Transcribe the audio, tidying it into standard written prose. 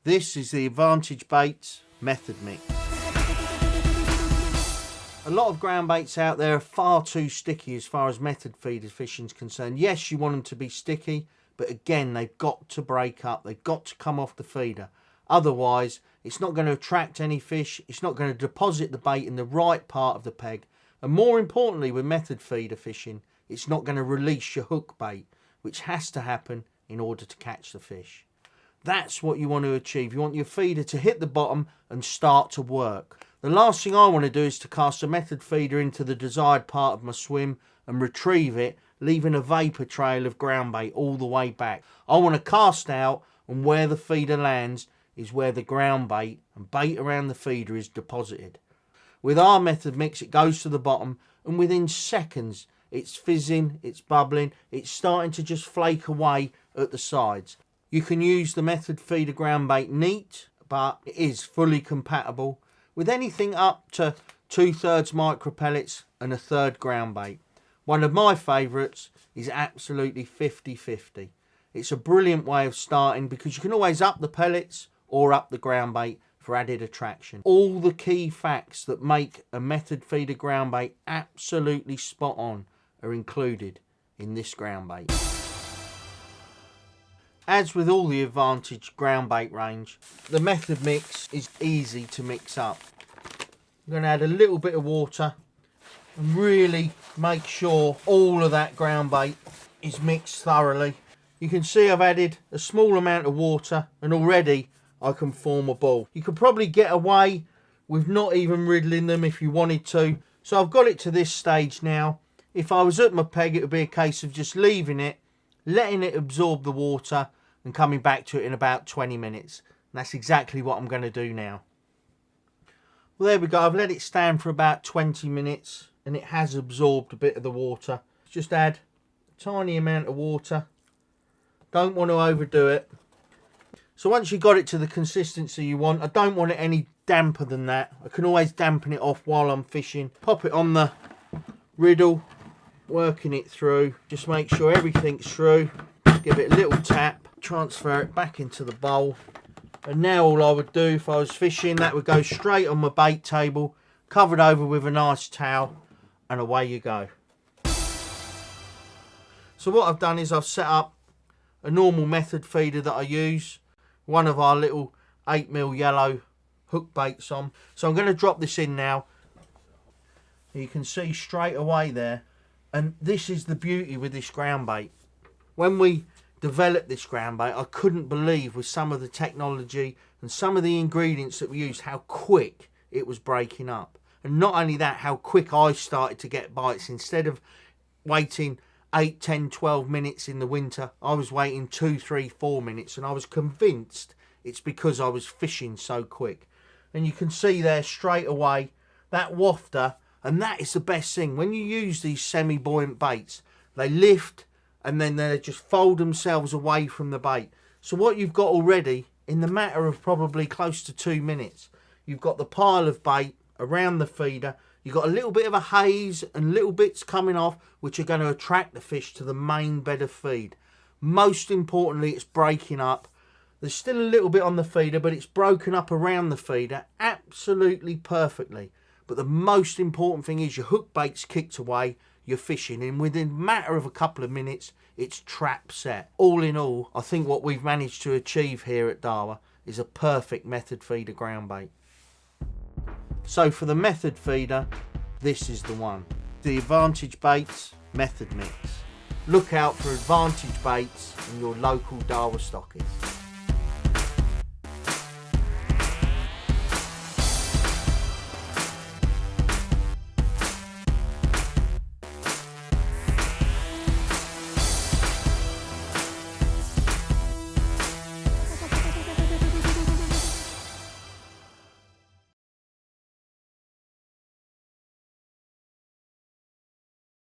This is the Advantage Baits Method Mix. A lot of ground baits out there are far too sticky as far as method feeder fishing is concerned. Yes, you want them to be sticky, but again, they've got to break up. They've got to come off the feeder. Otherwise, it's not going to attract any fish. It's not going to deposit the bait in the right part of the peg. And more importantly, with method feeder fishing, it's not going to release your hook bait, which has to happen in order to catch the fish. That's what you want to achieve. You want your feeder to hit the bottom and start to work. The last thing I want to do is to cast a method feeder into the desired part of my swim and retrieve it, leaving a vapour trail of ground bait all the way back. I want to cast out, and where the feeder lands is where the ground bait and bait around the feeder is deposited. With our method mix, it goes to the bottom, and within seconds it's fizzing, it's bubbling, it's starting to just flake away at the sides. You can use the method feeder ground bait neat, but it is fully compatible with anything up to 2/3 micro pellets and 1/3 ground bait. One of my favourites is absolutely 50-50. It's a brilliant way of starting because you can always up the pellets or up the ground bait for added attraction. All the key facts that make a method feeder ground bait absolutely spot on are included in this ground bait. As with all the Advantage ground bait range, the method mix is easy to mix up. I'm going to add a little bit of water and really make sure all of that ground bait is mixed thoroughly. You can see I've added a small amount of water and already I can form a ball. You could probably get away with not even riddling them if you wanted to. So I've got it to this stage now. If I was at my peg, it would be a case of just leaving it, letting it absorb the water and coming back to it in about 20 minutes. And that's exactly what I'm going to do now. Well, there we go. I've let it stand for about 20 minutes and it has absorbed a bit of the water. Just add a tiny amount of water. Don't want to overdo it. So once you've got it to the consistency you want, I don't want it any damper than that. I can always dampen it off while I'm fishing. Pop it on the riddle, working it through. Just make sure everything's through. Give it a little tap, transfer it back into the bowl. And now all I would do if I was fishing, that would go straight on my bait table, covered over with a nice towel, and away you go. So what I've done is I've set up a normal method feeder that I use, one of our little 8mm yellow hook baits on. So I'm going to drop this in now. You can see straight away there, and this is the beauty with this ground bait. When we developed this ground bait, I couldn't believe with some of the technology and some of the ingredients that we used how quick it was breaking up. And not only that, how quick I started to get bites. Instead of waiting 8, 10, 12 minutes in the winter, I was waiting 2, 3, 4 minutes, and I was convinced it's because I was fishing so quick. And you can see there straight away that wafter, and that is the best thing. When you use these semi-buoyant baits, they lift and then they just fold themselves away from the bait. So what you've got already, in the matter of probably close to 2 minutes, you've got the pile of bait around the feeder. You've got a little bit of a haze and little bits coming off, which are going to attract the fish to the main bed of feed. Most importantly, it's breaking up. There's still a little bit on the feeder, but it's broken up around the feeder absolutely perfectly. But the most important thing is your hook bait's kicked away, you're fishing, and within a matter of a couple of minutes, it's trap set. All in all, I think what we've managed to achieve here at Daiwa is a perfect method feeder ground bait. So for the method feeder, this is the one. The Advantage Baits Method Mix. Look out for Advantage Baits in your local Daiwa stockists.